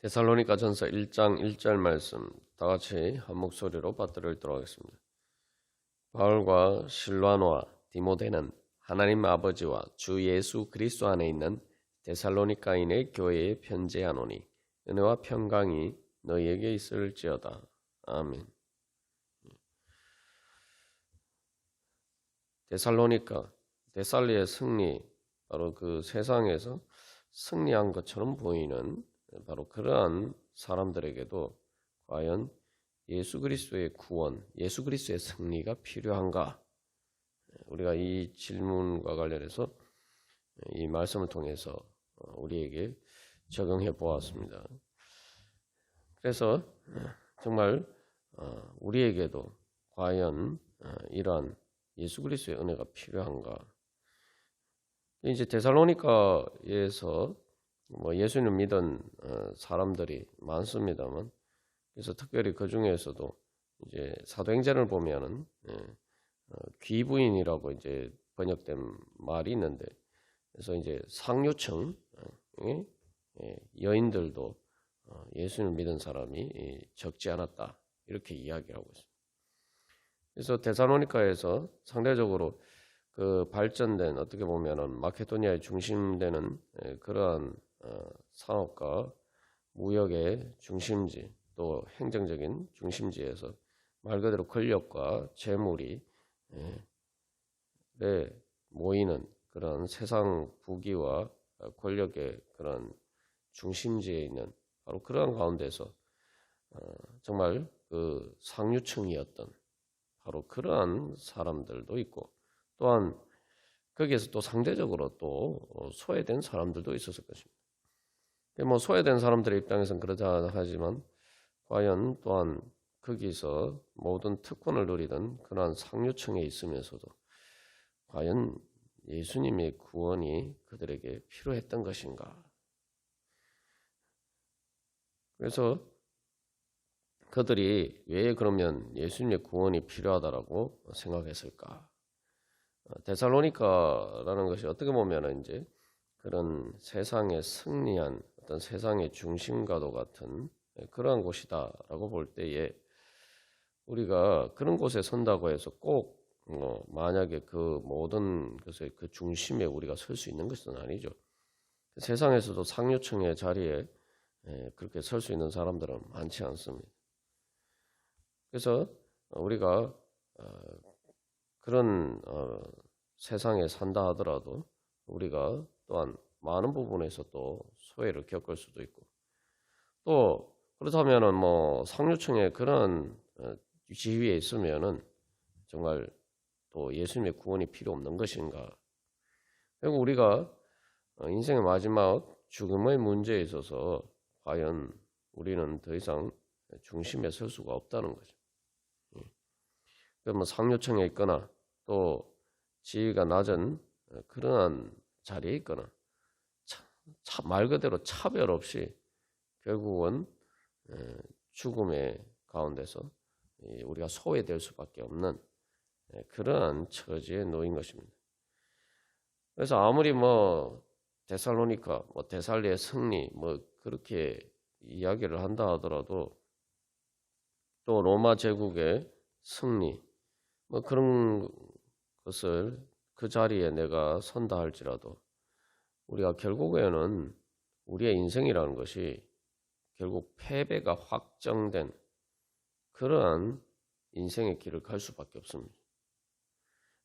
데살로니가전서 1장 1절 말씀 다 같이 한 목소리로 받들어 읽도록 하겠습니다. 바울과 실라노와 디모데는 하나님 아버지와 주 예수 그리스도 안에 있는 데살로니가인의 교회에 편지하노니 은혜와 평강이 너희에게 있을지어다. 아멘. 데살로니가, 데살리의 승리, 바로 그 세상에서 승리한 것처럼 보이는 바로 그러한 사람들에게도 과연 예수 그리스도의 구원, 예수 그리스도의 승리가 필요한가? 우리가 이 질문과 관련해서 이 말씀을 통해서 우리에게 적용해 보았습니다. 그래서 정말 우리에게도 과연 이러한 예수 그리스도의 은혜가 필요한가? 이제 데살로니가에서 예수님을 믿은 사람들이 많습니다만, 그래서 특별히 그 중에서도 이제 사도행전을 보면은 귀부인이라고 이제 번역된 말이 있는데, 그래서 이제 상류층 여인들도 예수님을 믿은 사람이 적지 않았다, 이렇게 이야기를 하고 있습니다. 그래서 데살로니가에서 상대적으로 그 발전된, 어떻게 보면은 마케도니아의 중심되는 그러한 상업과 무역의 중심지, 또 행정적인 중심지에서 말 그대로 권력과 재물이 모이는 그런 세상 부귀와 권력의 그런 중심지에 있는 바로 그러한 가운데서 정말 그 상류층이었던 바로 그러한 사람들도 있고, 또한 거기에서 또 상대적으로 또 소외된 사람들도 있었을 것입니다. 소외된 사람들의 입장에서는 그러자 하지만 과연 또한 거기서 모든 특권을 누리던 그러한 상류층에 있으면서도 과연 예수님의 구원이 그들에게 필요했던 것인가? 그래서 그들이 왜 그러면 예수님의 구원이 필요하다라고 생각했을까? 데살로니가라는 것이 어떻게 보면 이제 그런 세상에 승리한 어떤 세상의 중심과도 같은 그러한 곳이다라고 볼 때에, 우리가 그런 곳에 선다고 해서 꼭 만약에 그 모든 것의 그 중심에 우리가 설 수 있는 것은 아니죠. 세상에서도 상류층의 자리에 그렇게 설 수 있는 사람들은 많지 않습니다. 그래서 우리가 그런 세상에 산다 하더라도 우리가 또한 많은 부분에서 또 소외를 겪을 수도 있고, 또 그렇다면은 상류층의 그런 지위에 있으면은 정말 또 예수님의 구원이 필요 없는 것인가? 그리고 우리가 인생의 마지막 죽음의 문제에 있어서 과연 우리는 더 이상 중심에 설 수가 없다는 거죠. 상류층에 있거나 또 지위가 낮은 그러한 자리에 있거나 말 그대로 차별 없이 결국은 죽음의 가운데서 우리가 소외될 수밖에 없는 그러한 처지에 놓인 것입니다. 그래서 아무리 데살로니가, 데살리의 승리 그렇게 이야기를 한다 하더라도, 또 로마 제국의 승리 그런 것을 그 자리에 내가 선다 할지라도 우리가 결국에는 우리의 인생이라는 것이 결국 패배가 확정된 그러한 인생의 길을 갈 수밖에 없습니다.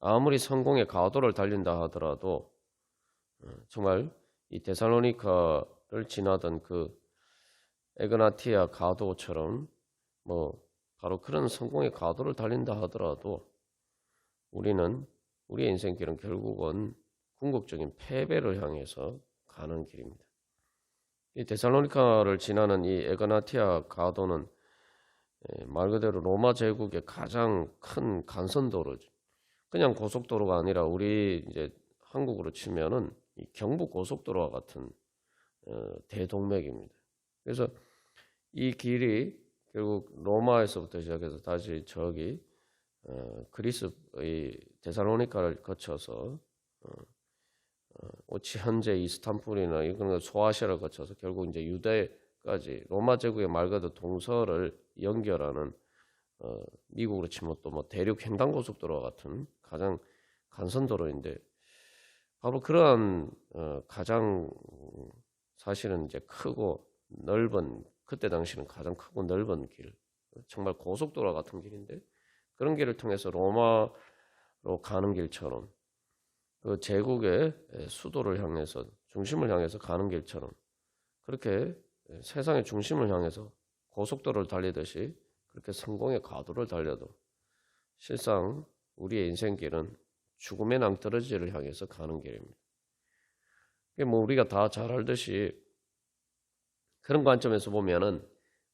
아무리 성공의 가도를 달린다 하더라도 정말 이 데살로니가를 지나던 그 에그나티아 가도처럼 바로 그런 성공의 가도를 달린다 하더라도 우리는 우리의 인생길은 결국은 궁극적인 패배를 향해서 가는 길입니다. 이 데살로니가를 지나는 이 에그나티아 가도는 말 그대로 로마 제국의 가장 큰 간선도로죠. 그냥 고속도로가 아니라 우리 이제 한국으로 치면은 이 경부 고속도로와 같은 대동맥입니다. 그래서 이 길이 결국 로마에서부터 시작해서 다시 저기 그리스의 데살로니가를 거쳐서 현재 이스탄불이나 이런 소아시아를 거쳐서 결국 이제 유대 까지 로마 제국의 말 그대로 동서를 연결하는 미국으로 치면 또 뭐 대륙 횡단고속도로와 같은 가장 간선도로인데 바로 그러한 가장 사실은 이제 크고 넓은 그때 당시는 가장 크고 넓은 길 정말 고속도로 같은 길인데 그런 길을 통해서 로마로 가는 길처럼 그 제국의 수도를 향해서 중심을 향해서 가는 길처럼 그렇게 세상의 중심을 향해서 고속도로를 달리듯이 그렇게 성공의 과도를 달려도 실상 우리의 인생길은 죽음의 낭떠러지를 향해서 가는 길입니다. 뭐 우리가 다 잘 알듯이 그런 관점에서 보면은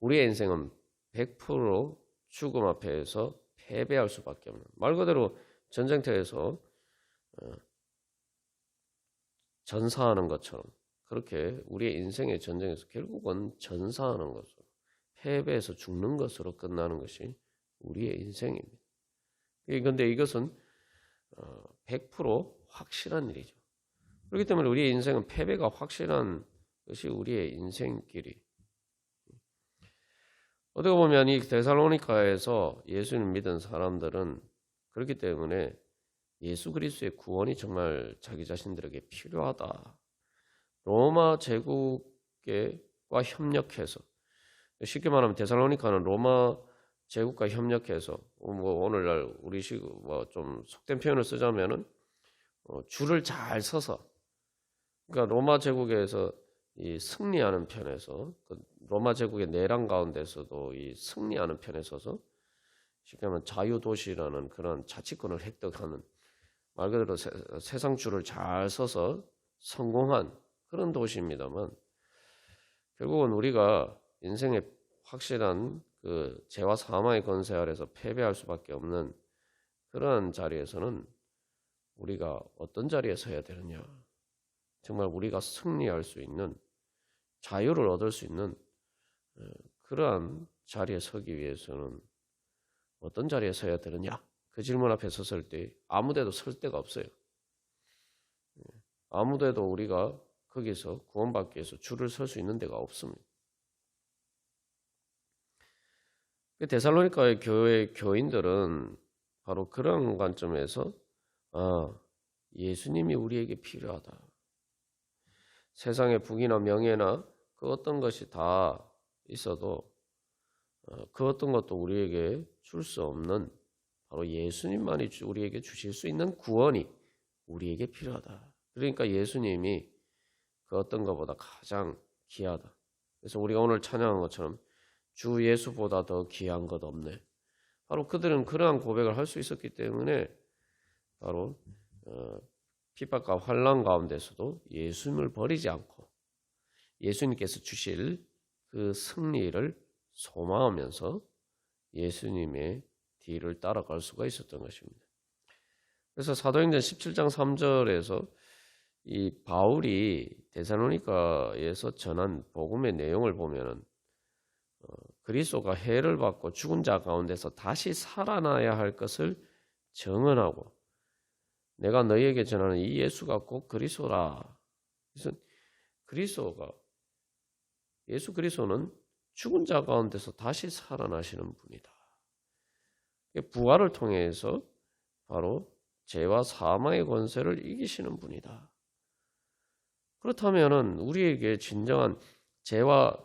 우리의 인생은 100% 죽음 앞에서 패배할 수밖에 없는 말 그대로 전쟁터에서 전사하는 것처럼 그렇게 우리의 인생의 전쟁에서 결국은 전사하는 것으로 패배해서 죽는 것으로 끝나는 것이 우리의 인생입니다. 그런데 이것은 100% 확실한 일이죠. 그렇기 때문에 우리의 인생은 패배가 확실한 것이 우리의 인생길이. 어떻게 보면 이 데살로니가에서 예수를 믿은 사람들은 그렇기 때문에 예수 그리스도의 구원이 정말 자기 자신들에게 필요하다. 로마 제국과 협력해서 쉽게 말하면 데살로니가는 로마 제국과 협력해서 뭐 오늘날 우리식 뭐 좀 속된 표현을 쓰자면은 줄을 잘 서서 그러니까 로마 제국에서 이 승리하는 편에서 그 로마 제국의 내랑 가운데서도 이 승리하는 편에 서서 쉽게 말하면 자유도시라는 그런 자치권을 획득하는 말 그대로 세상 줄을 잘 서서 성공한 그런 도시입니다만 결국은 우리가 인생의 확실한 그 죄와 사망의 권세 아래서 패배할 수밖에 없는 그런 자리에서는 우리가 어떤 자리에 서야 되느냐 정말 우리가 승리할 수 있는 자유를 얻을 수 있는 그러한 자리에 서기 위해서는 어떤 자리에 서야 되느냐 그 질문 앞에 섰을 때 아무데도 설 데가 없어요. 아무데도 우리가 거기서 구원받기 위해서 줄을 설 수 있는 데가 없습니다. 데살로니가의 교회 교인들은 바로 그런 관점에서 예수님이 우리에게 필요하다. 세상의 부귀나 명예나 그 어떤 것이 다 있어도 그 어떤 것도 우리에게 줄 수 없는 바로 예수님만이 우리에게 주실 수 있는 구원이 우리에게 필요하다. 그러니까 예수님이 그 어떤 것보다 가장 귀하다. 그래서 우리가 오늘 찬양한 것처럼 주 예수보다 더 귀한 것 없네. 바로 그들은 그러한 고백을 할 수 있었기 때문에 바로 핍박과 환난 가운데서도 예수님을 버리지 않고 예수님께서 주실 그 승리를 소망하면서 예수님의 뒤를 따라갈 수가 있었던 것입니다. 그래서 사도행전 17장 3절에서 이 바울이 데살로니가에서 전한 복음의 내용을 보면은 그리스도가 해를 받고 죽은 자 가운데서 다시 살아나야 할 것을 정언하고 내가 너희에게 전하는 이 예수가 곧 그리스도라. 그래서 예수 그리스도는 죽은 자 가운데서 다시 살아나시는 분이다. 부활을 통해서 바로 죄와 사망의 권세를 이기시는 분이다. 그렇다면은 우리에게 진정한 죄와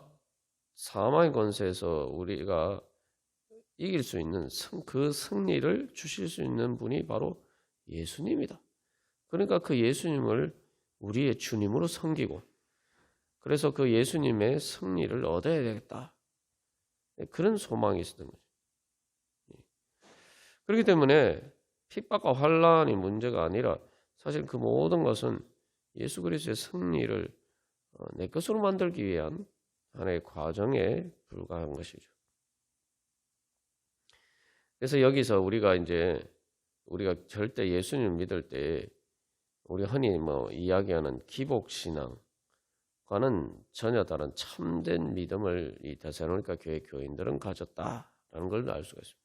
사망의 권세에서 우리가 이길 수 있는 그 승리를 주실 수 있는 분이 바로 예수님이다. 그러니까 그 예수님을 우리의 주님으로 섬기고 그래서 그 예수님의 승리를 얻어야 되겠다. 그런 소망이 있었던 거죠. 그렇기 때문에 핍박과 환난이 문제가 아니라 사실 그 모든 것은 예수 그리스도의 승리를 내 것으로 만들기 위한 하나의 과정에 불과한 것이죠. 그래서 여기서 우리가 절대 예수님을 믿을 때 우리 흔히 이야기하는 기복신앙과는 전혀 다른 참된 믿음을 이 데살로니가 교회 교인들은 가졌다라는 걸 알 수가 있습니다.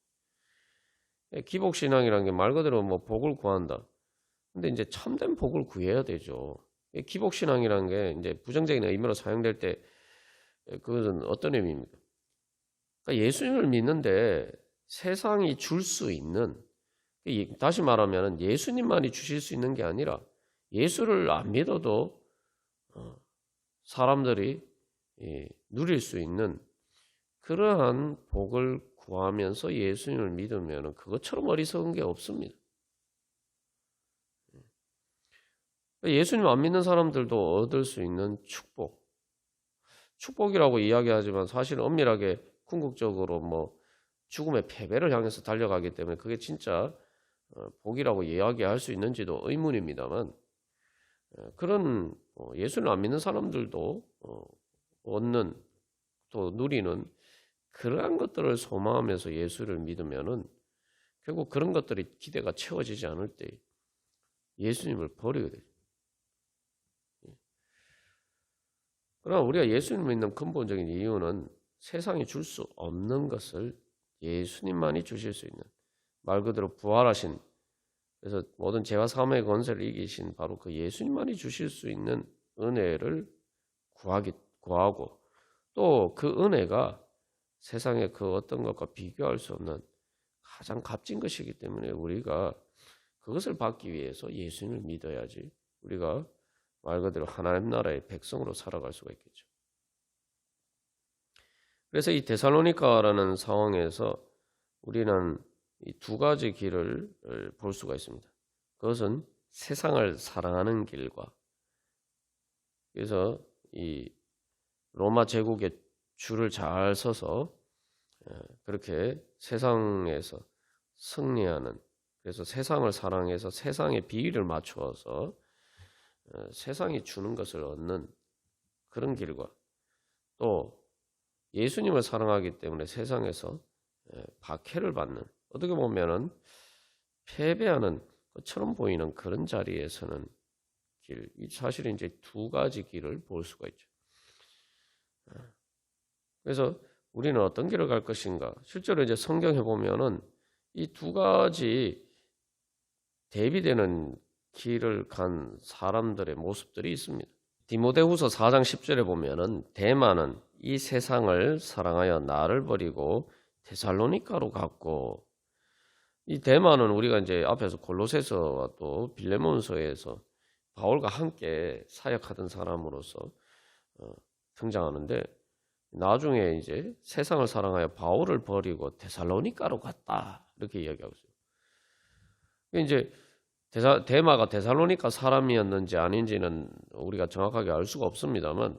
기복신앙이라는 게 말 그대로 복을 구한다. 근데 이제 참된 복을 구해야 되죠. 기복신앙이라는 게 이제 부정적인 의미로 사용될 때 그것은 어떤 의미입니까? 그러니까 예수님을 믿는데 세상이 줄 수 있는, 다시 말하면 예수님만이 주실 수 있는 게 아니라 예수를 안 믿어도 사람들이 누릴 수 있는 그러한 복을 구하면서 예수님을 믿으면 그것처럼 어리석은 게 없습니다. 예수님 안 믿는 사람들도 얻을 수 있는 축복이라고 이야기하지만 사실 엄밀하게 궁극적으로 뭐 죽음의 패배를 향해서 달려가기 때문에 그게 진짜 복이라고 이야기할 수 있는지도 의문입니다만, 그런 예수를 안 믿는 사람들도 얻는, 또 누리는 그러한 것들을 소망하면서 예수를 믿으면은 결국 그런 것들이 기대가 채워지지 않을 때 예수님을 버리게 되죠. 그러나 우리가 예수님을 믿는 근본적인 이유는 세상이 줄 수 없는 것을 예수님만이 주실 수 있는, 말 그대로 부활하신, 그래서 모든 죄와 사망의 권세를 이기신 바로 그 예수님만이 주실 수 있는 은혜를 구하고, 또 그 은혜가 세상의 그 어떤 것과 비교할 수 없는 가장 값진 것이기 때문에 우리가 그것을 받기 위해서 예수님을 믿어야지 우리가 말 그대로 하나님 나라의 백성으로 살아갈 수가 있겠죠. 그래서 이 데살로니가라는 상황에서 우리는 이 두 가지 길을 볼 수가 있습니다. 그것은 세상을 사랑하는 길과, 그래서 이 로마 제국의 줄을 잘 서서 그렇게 세상에서 승리하는, 그래서 세상을 사랑해서 세상의 비위를 맞추어서 세상이 주는 것을 얻는 그런 길과, 또 예수님을 사랑하기 때문에 세상에서 박해를 받는, 어떻게 보면은 패배하는 것처럼 보이는 그런 자리에서는 길, 사실은 이제 두 가지 길을 볼 수가 있죠. 그래서 우리는 어떤 길을 갈 것인가? 실제로 이제 성경에 보면은 이 두 가지 대비되는 길을 간 사람들의 모습들이 있습니다. 디모데후서 4장 10절에 보면은 데마는 이 세상을 사랑하여 나를 버리고 데살로니가로 갔고, 이 데마는 우리가 이제 앞에서 골로새서와 또 빌레몬서에서 바울과 함께 사역하던 사람으로서 등장하는데, 나중에 이제 세상을 사랑하여 바울을 버리고 데살로니가로 갔다 이렇게 이야기하고 있어요. 이제 데마가 데살로니가 사람이었는지 아닌지는 우리가 정확하게 알 수가 없습니다만,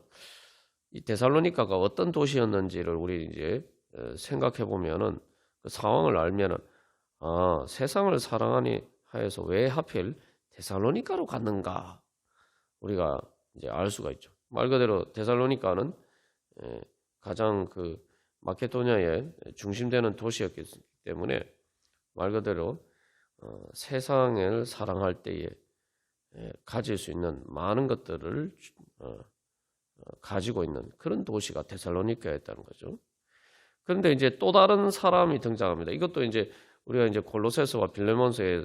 이 데살로니가가 어떤 도시였는지를 우리 이제 생각해 보면은 그 상황을 알면은 세상을 사랑하니 하여서 왜 하필 데살로니가로 갔는가 우리가 이제 알 수가 있죠. 말 그대로 데살로니가는 가장 그 마케도냐의 중심되는 도시였기 때문에 말 그대로 세상을 사랑할 때에 가질 수 있는 많은 것들을 가지고 있는 그런 도시가 데살로니가였다는 거죠. 그런데 이제 또 다른 사람이 등장합니다. 이것도 이제 우리가 이제 골로새서와 빌레몬서에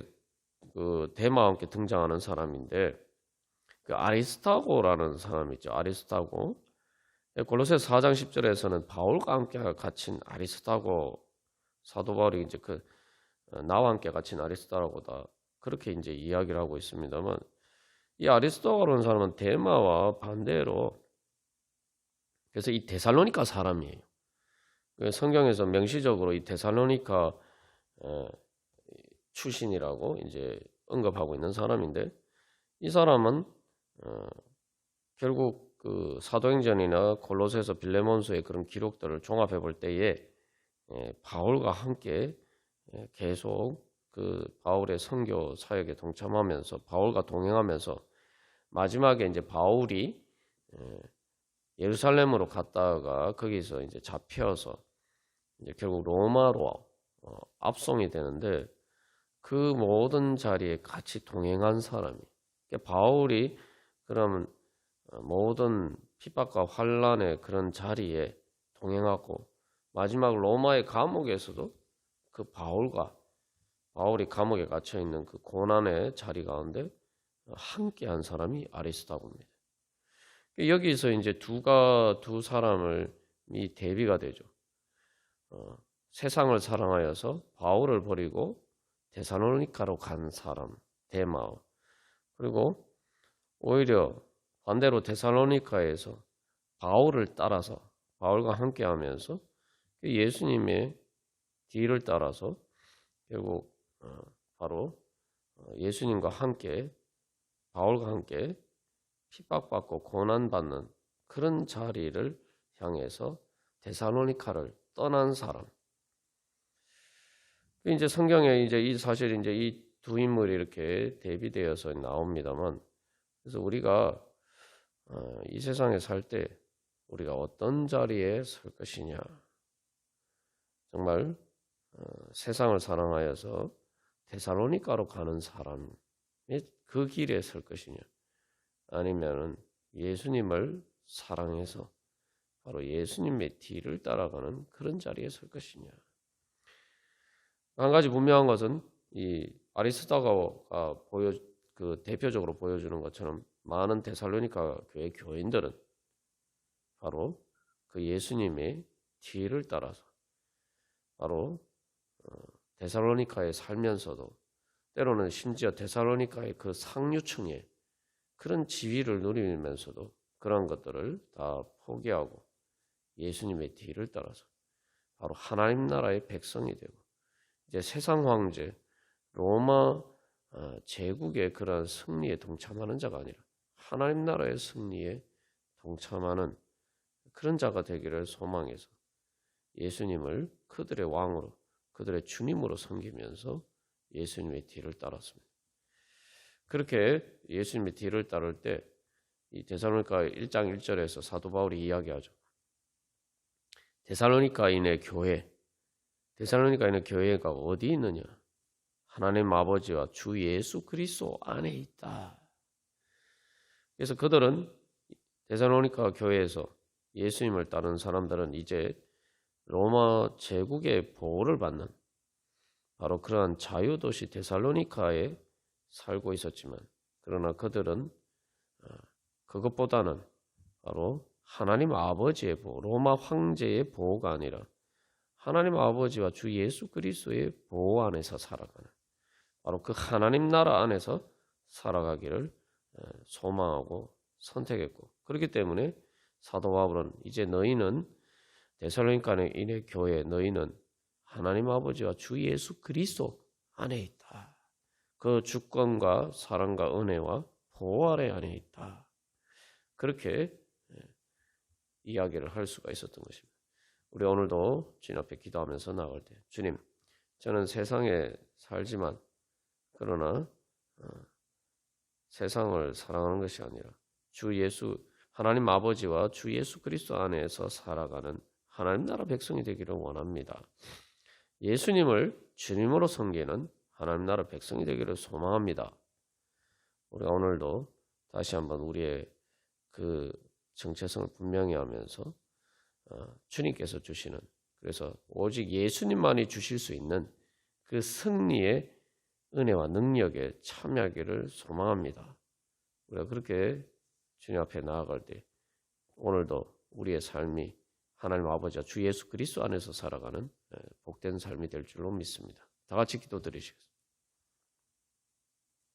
그 데마와 함께 등장하는 사람인데, 그 아리스타고라는 사람이 있죠. 아리스타고. 골로새서 4장 10절에서는 바울과 함께 갇힌 아리스타고, 사도 바울이 이제 그 나와 함께 갇힌 아리스타고다 그렇게 이제 이야기를 하고 있습니다만, 이 아리스타고라는 사람은 데마와 반대로, 그래서 이 데살로니가 사람이에요. 성경에서 명시적으로 이 데살로니가 출신이라고 이제 언급하고 있는 사람인데, 이 사람은 결국 그 사도행전이나 골로새서 빌레몬서의 그런 기록들을 종합해 볼 때에 바울과 함께 계속 그 바울의 선교 사역에 동참하면서 바울과 동행하면서 마지막에 이제 바울이 예루살렘으로 갔다가 거기서 이제 잡혀서 이제 결국 로마로 압송이 되는데, 그 모든 자리에 같이 동행한 사람이, 그러니까 바울이 그러면 모든 핍박과 환란의 그런 자리에 동행하고 마지막 로마의 감옥에서도 그 바울이 감옥에 갇혀 있는 그 고난의 자리 가운데 함께한 사람이 아리스타고입니다. 여기서 이제 두 사람을 이 대비가 되죠. 세상을 사랑하여서 바울을 버리고 데살로니가로 간 사람 데마오. 그리고 오히려 반대로 데살로니가에서 바울을 따라서 바울과 함께하면서 예수님의 뒤를 따라서 결국 바로 예수님과 함께 바울과 함께 핍박받고 고난받는 그런 자리를 향해서 데살로니가를 떠난 사람. 이제 성경에 이제 이 사실 이제 이 두 인물이 이렇게 대비되어서 나옵니다만, 그래서 우리가 이 세상에 살 때 우리가 어떤 자리에 설 것이냐, 정말 세상을 사랑하여서 데살로니가로 가는 사람의 그 길에 설 것이냐, 아니면은 예수님을 사랑해서 바로 예수님의 뒤를 따라가는 그런 자리에 설 것이냐. 한 가지 분명한 것은 이 아리스다고가 대표적으로 보여주는 것처럼 많은 데살로니가 교회 교인들은 바로 그 예수님의 뒤를 따라서 바로 데살로니가에 살면서도 때로는 심지어 데살로니가의 그 상류층에 그런 지위를 누리면서도 그런 것들을 다 포기하고 예수님의 뒤를 따라서 바로 하나님 나라의 백성이 되고 이제 세상 황제 로마 제국의 그런 승리에 동참하는 자가 아니라 하나님 나라의 승리에 동참하는 그런 자가 되기를 소망해서 예수님을 그들의 왕으로 그들의 주님으로 섬기면서 예수님의 뒤를 따랐습니다. 그렇게 예수님의 뒤를 따를 때 이 데살로니가 1장 1절에서 사도 바울이 이야기하죠. 데살로니가인의 교회가 어디 있느냐? 하나님 아버지와 주 예수 그리스도 안에 있다. 그래서 그들은 데살로니가 교회에서 예수님을 따르는 사람들은 이제 로마 제국의 보호를 받는 바로 그러한 자유도시 데살로니가에 살고 있었지만, 그러나 그들은 그것보다는 바로 하나님 아버지의 보호, 로마 황제의 보호가 아니라 하나님 아버지와 주 예수 그리스도의 보호 안에서 살아가는 바로 그 하나님 나라 안에서 살아가기를 소망하고 선택했고, 그렇기 때문에 사도 바울은 이제 너희는 데살로니가인의 교회 너희는 하나님 아버지와 주 예수 그리스도 안에 있다. 그 주권과 사랑과 은혜와 보호 아래 안에 있다. 그렇게 이야기를 할 수가 있었던 것입니다. 우리 오늘도 주님 앞에 기도하면서 나갈 때 주님, 저는 세상에 살지만 그러나 세상을 사랑하는 것이 아니라 주 예수 하나님 아버지와 주 예수 그리스도 안에서 살아가는 하나님 나라 백성이 되기를 원합니다. 예수님을 주님으로 섬기는 하나님 나라 백성이 되기를 소망합니다. 우리가 오늘도 다시 한번 우리의 그 정체성을 분명히 하면서 주님께서 주시는, 그래서 오직 예수님만이 주실 수 있는 그 승리의 은혜와 능력에 참여하기를 소망합니다. 우리가 그렇게 주님 앞에 나아갈 때 오늘도 우리의 삶이 하나님 아버지와 주 예수 그리스도 안에서 살아가는 복된 삶이 될 줄로 믿습니다. 다 같이 기도드리시겠습니다.